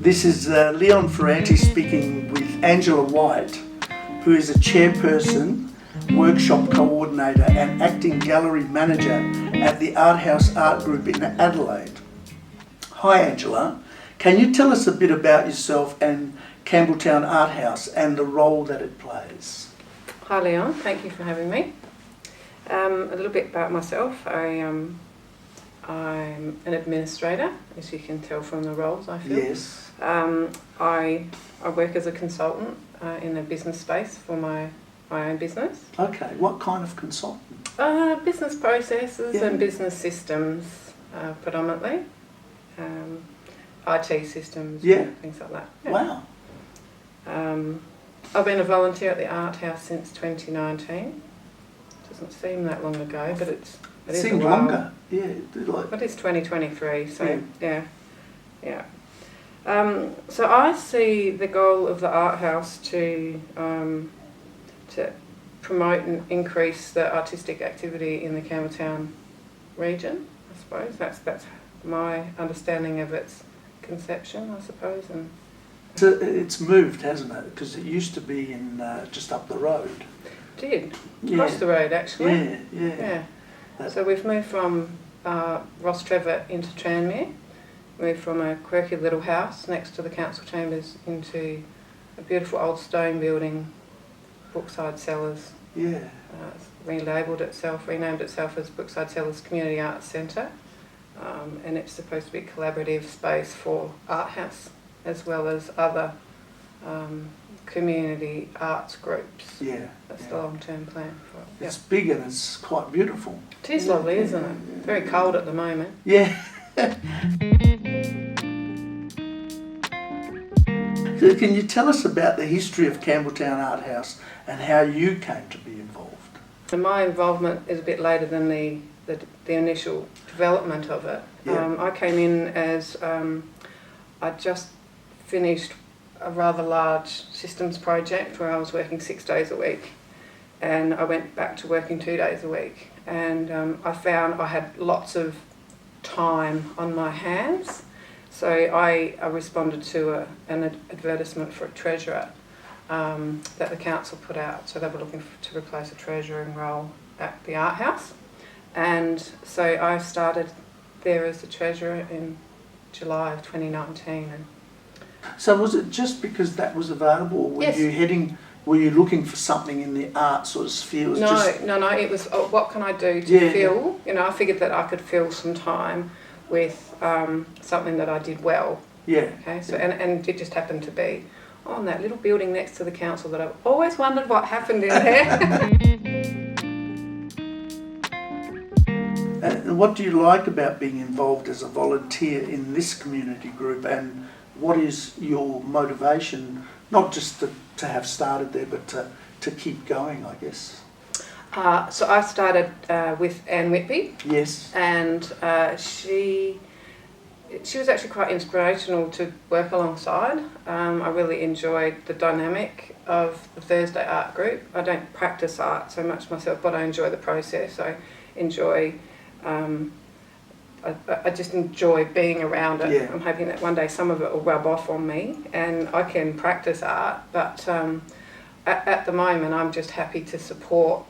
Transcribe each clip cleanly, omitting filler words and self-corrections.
This is Leon Ferrante speaking with Angela White, who is a chairperson, workshop coordinator and acting gallery manager at the Arthouse Art Group in Adelaide. Hi Angela, can you tell us a bit about yourself and Campbelltown Arthouse and the role that it plays? Hi Leon, thank you for having me. A little bit about myself. I'm an administrator, as you can tell from the roles I fill. Yes. I work as a consultant in the business space for my own business. Okay, what kind of consultant? Business processes and business systems predominantly. IT systems, things like that. Yeah. Wow. I've been a volunteer at the Arthouse since 2019. Doesn't seem that long ago, but it is seems a while. longer. Yeah, But it's 2023, so yeah. So I see the goal of the Arthouse to promote and increase the artistic activity in the Campbelltown region. I suppose that's my understanding of its conception, I suppose. And so it's moved, hasn't it? Because it used to be in just up the road. Across the road, actually. Yeah. So we've moved from Ross Trevor into Tranmere. Moved from a quirky little house next to the council chambers into a beautiful old stone building, Brookside Cellars. Yeah. It's renamed itself as Brookside Cellars Community Arts Centre, and it's supposed to be a collaborative space for Arthouse as well as other community arts groups. Yeah. That's the long-term plan for it. It's big and it's quite beautiful. It is lovely, isn't it? Very cold at the moment. Yeah. So can you tell us about the history of Campbelltown Arthouse and how you came to be involved? So my involvement is a bit later than the initial development of it. Yeah. I came in as I just finished a rather large systems project where I was working 6 days a week, and I went back to working 2 days a week, and I found I had lots of time on my hands, so I responded to an advertisement for a treasurer that the council put out. So they were looking to replace a treasuring role at the Arthouse, and so I started there as the treasurer in July of 2019. And so was it just because that was available, or were you looking for something in the art sort of sphere? No, it was what can I do to fill, I figured that I could fill some time with something that I did well. Yeah. Okay, so and it just happened to be on that little building next to the council that I've always wondered what happened in there. And what do you like about being involved as a volunteer in this community group, and what is your motivation, not just to have started there, but to keep going, I guess? So I started with Anne Whitby. Yes. And she was actually quite inspirational to work alongside. I really enjoyed the dynamic of the Thursday art group. I don't practice art so much myself, but I enjoy the process. I enjoy I just enjoy being around it. Yeah. I'm hoping that one day some of it will rub off on me and I can practice art, but at the moment I'm just happy to support,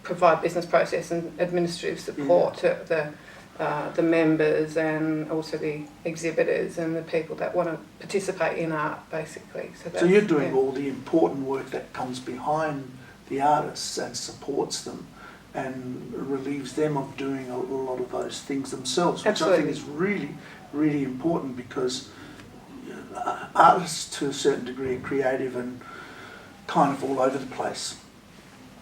provide business process and administrative support to the members and also the exhibitors and the people that want to participate in art, basically. So you're doing all the important work that comes behind the artists and supports them and relieves them of doing a lot of those things themselves, which I think is really, really important, because artists to a certain degree are creative and kind of all over the place.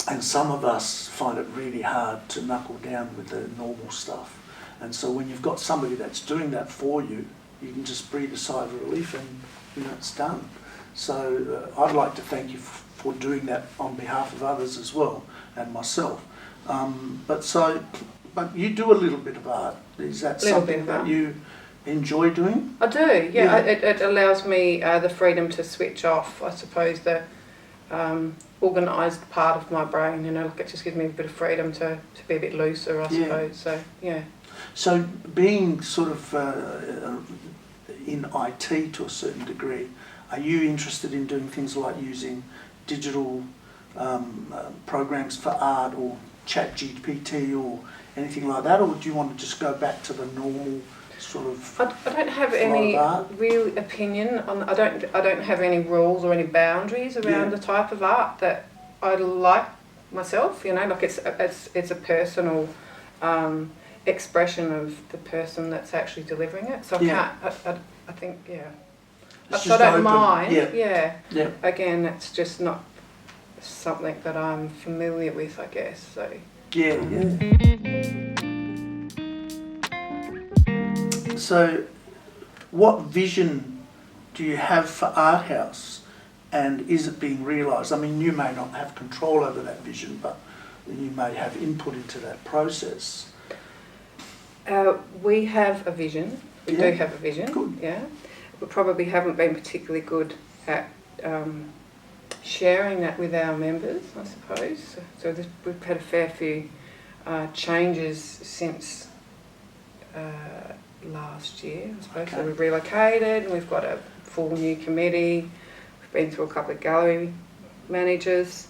And some of us find it really hard to knuckle down with the normal stuff. And so when you've got somebody that's doing that for you, you can just breathe a sigh of relief and it's done. So I'd like to thank you for doing that on behalf of others as well, and myself. But you do a little bit of art. Is that something that you enjoy doing? I do, yeah. It allows me the freedom to switch off, I suppose, the organised part of my brain, it just gives me a bit of freedom to be a bit looser, I suppose, so, yeah. So being sort of in IT to a certain degree. Are you interested in doing things like using digital programs for art or ChatGPT or anything like that, or do you want to just go back to the normal sort of? I don't have any real opinion on. I don't have any rules or any boundaries around the type of art that I like myself. You know, like it's a personal expression of the person that's actually delivering it. So I think So I don't mind. Yeah. Again, it's just not something that I'm familiar with, I guess. So. Yeah. So, what vision do you have for Arthouse, and is it being realised? I mean, you may not have control over that vision, but you may have input into that process. We have a vision. We do have a vision. Good. Yeah. We probably haven't been particularly good at sharing that with our members, I suppose. So we've had a fair few changes since last year, I suppose. Okay. So we've relocated, and we've got a full new committee. We've been through a couple of gallery managers.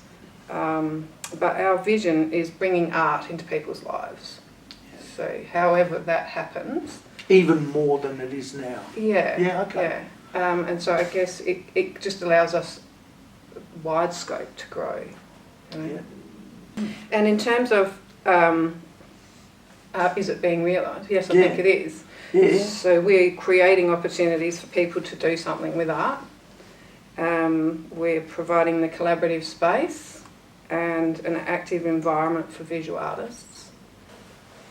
But our vision is bringing art into people's lives. Yeah. So however that happens. Even more than it is now. Yeah. Yeah, okay. Yeah. And so I guess it just allows us wide scope to grow. You know? Yeah. And in terms of is it being realised? Yes, I think it is. Yeah. So we're creating opportunities for people to do something with art. We're providing the collaborative space and an active environment for visual artists.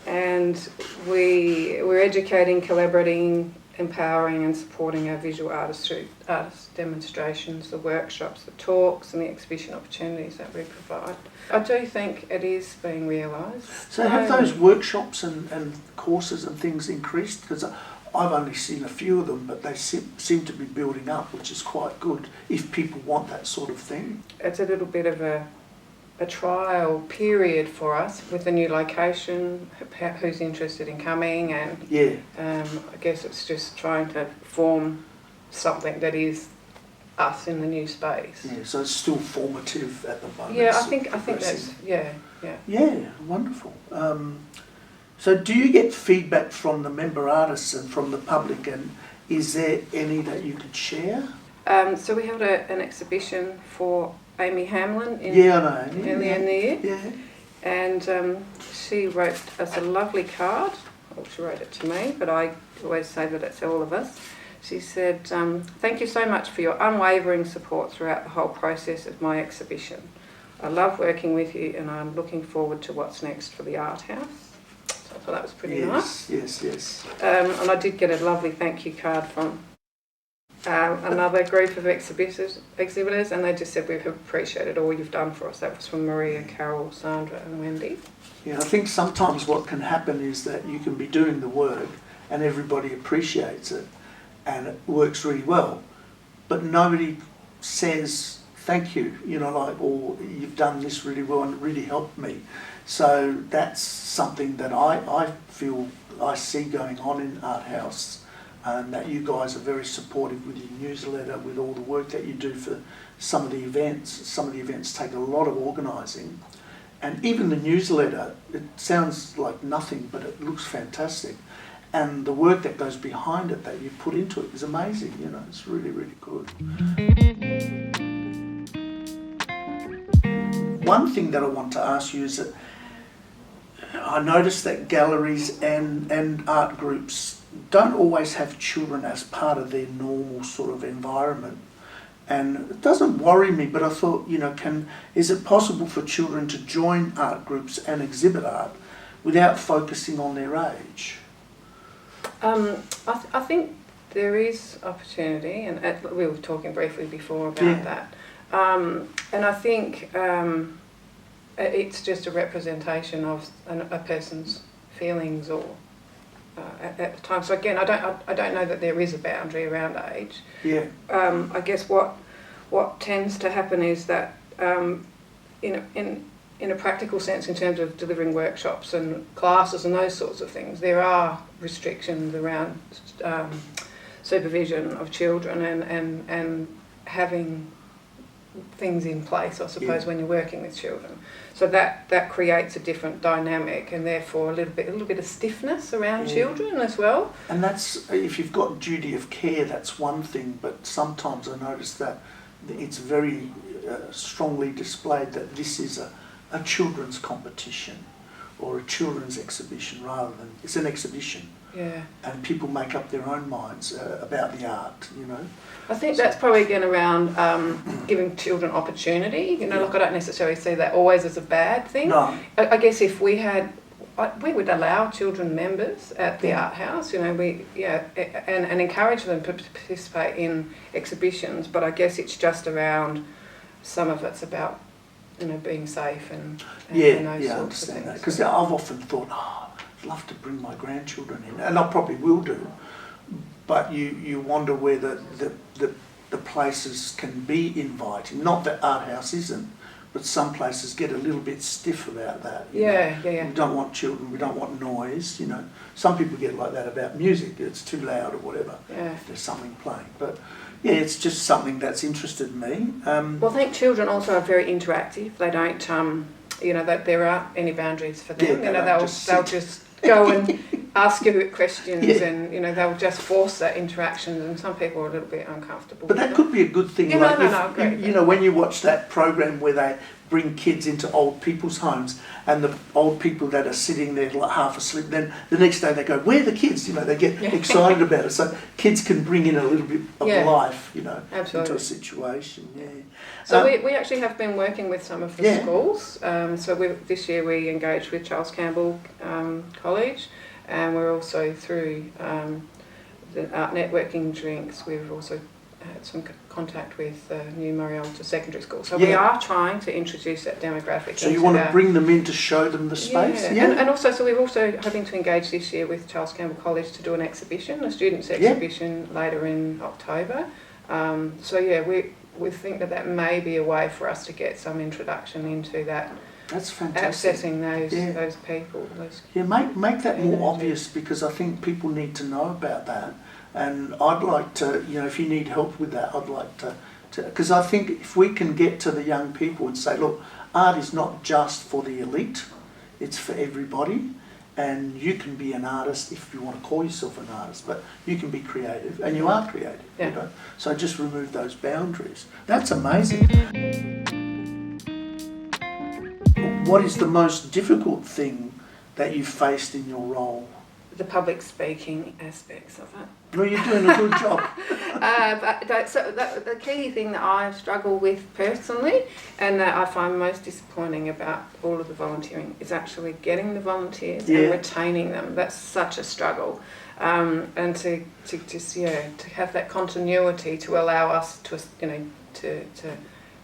And we're educating, collaborating, empowering and supporting our visual artists through artist demonstrations, the workshops, the talks and the exhibition opportunities that we provide. I do think it is being realised. So have those workshops and courses and things increased? Because I've only seen a few of them, but they seem to be building up, which is quite good if people want that sort of thing. It's a little bit of a trial period for us with the new location, who's interested in coming, and I guess it's just trying to form something that is us in the new space. Yeah, so it's still formative at the moment. Yeah, I think that's Yeah, wonderful. So do you get feedback from the member artists and from the public, and is there any that you could share? So we held an exhibition for Amy Hamlin earlier in the year. Yeah. And she wrote us a lovely card. Well, she wrote it to me, but I always say that it's all of us. She said, "Thank you so much for your unwavering support throughout the whole process of my exhibition. I love working with you, and I'm looking forward to what's next for the Arthouse." So I thought that was pretty nice. Yes. And I did get a lovely thank you card from another group of exhibitors, and they just said, "We've appreciated all you've done for us." That was from Maria, Carol, Sandra and Wendy. Yeah, I think sometimes what can happen is that you can be doing the work and everybody appreciates it and it works really well, but nobody says thank you, or you've done this really well and it really helped me. So that's something that I feel I see going on in Arthouse. And that you guys are very supportive with your newsletter, with all the work that you do for some of the events. Some of the events take a lot of organising. And even the newsletter, it sounds like nothing, but it looks fantastic. And the work that goes behind it, that you put into it, is amazing. It's really, really good. One thing that I want to ask you is that I noticed that galleries and art groups don't always have children as part of their normal sort of environment. And it doesn't worry me, but I thought, is it possible for children to join art groups and exhibit art without focusing on their age? I think there is opportunity, and we were talking briefly before about that. And I think it's just a representation of a person's feelings or at the time. So again, I don't know that there is a boundary around age. Yeah. I guess what tends to happen is that in a practical sense, in terms of delivering workshops and classes and those sorts of things, there are restrictions around supervision of children and having things in place, I suppose, when you're working with children. So that creates a different dynamic, and therefore a little bit of stiffness around children as well. And that's, if you've got duty of care, that's one thing, but sometimes I notice that it's very strongly displayed that this is a children's competition or a children's exhibition rather than, it's an exhibition. Yeah. And people make up their own minds about the art, you know. I think that's probably again around giving children opportunity. You know, like I don't necessarily see that always as a bad thing. No. I guess if we would allow children members at the art house, you know, and encourage them to participate in exhibitions. But I guess it's just around, some of it's about, you know, being safe and those sorts of things. Because I've often thought, I'd love to bring my grandchildren in, and I probably will do. But you wonder where the places can be inviting. Not that art house isn't, but some places get a little bit stiff about that. You know? We don't want children, we don't want noise, you know. Some people get like that about music, it's too loud or whatever, if there's something playing. But yeah, it's just something that's interested me. Well, I think children also are very interactive. They don't, you know, that there aren't any boundaries for them. Yeah, you know, they'll just go and ask you questions, and you know, they'll just force that interaction, and some people are a little bit uncomfortable. But that could be a good thing. Yeah, like you know, when you watch that program where they bring kids into old people's homes, and the old people that are sitting there like half asleep, then the next day they go, "Where are the kids?" You know, they get excited about it. So kids can bring in a little bit of life, you know, into a situation. Yeah. So we actually have been working with some of the schools. So this year we engaged with Charles Campbell College, and we're also through the art networking drinks. We've also had some contact with New Morialta Secondary School. So we are trying to introduce that demographic. So you want to bring them in to show them the space? And also, so we're also hoping to engage this year with Charles Campbell College to do an exhibition, a students' exhibition later in October. We think that may be a way for us to get some introduction into that. That's fantastic. Accessing those people. Make that more obvious, because I think people need to know about that. And I'd like to, you know, if you need help with that, I'd like to, because I think if we can get to the young people and say, look, art is not just for the elite, it's for everybody. And you can be an artist if you want to call yourself an artist, but you can be creative, and you are creative. You know? So just remove those boundaries. That's amazing. What is the most difficult thing that you've faced in your role? The public speaking aspects of it. Well, you're doing a good job. The key thing that I struggle with personally, and that I find most disappointing about all of the volunteering, is actually getting the volunteers and retaining them. That's such a struggle, and to have that continuity to allow us to, you know, to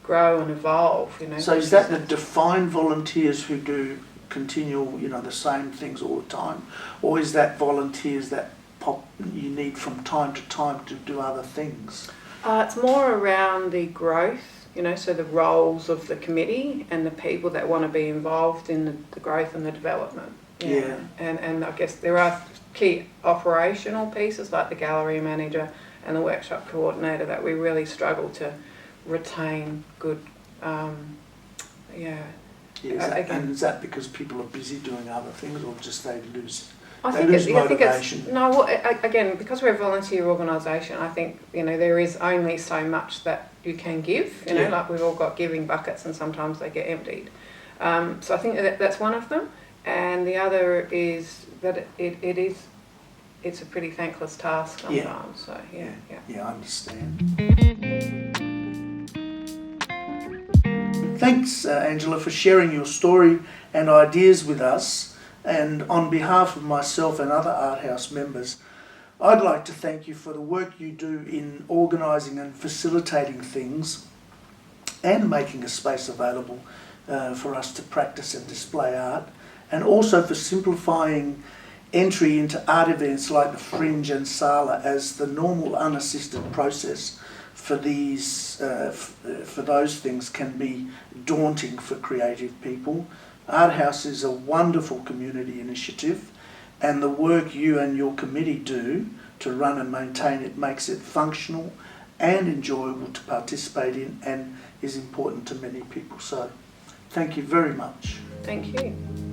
grow and evolve. You know. So is that the defined volunteers who do continual, you know, the same things all the time, or is that volunteers that you need from time to time to do other things? It's more around the growth, you know, so the roles of the committee and the people that want to be involved in the growth and the development. And I guess there are key operational pieces like the gallery manager and the workshop coordinator that we really struggle to retain good. And is that because people are busy doing other things, or just they lose motivation? Again, because we're a volunteer organisation, I think, you know, there is only so much that you can give. You know, like we've all got giving buckets, and sometimes they get emptied. So I think that's one of them, and the other is that it's a pretty thankless task sometimes. So I understand. Thanks, Angela, for sharing your story and ideas with us. And on behalf of myself and other Art House members, I'd like to thank you for the work you do in organising and facilitating things and making a space available for us to practice and display art, and also for simplifying entry into art events like the Fringe and Sala as the normal unassisted process for those things can be daunting for creative people. Art House is a wonderful community initiative, and the work you and your committee do to run and maintain. It makes it functional and enjoyable to participate in, and is important to many people. So thank you very much. Thank you.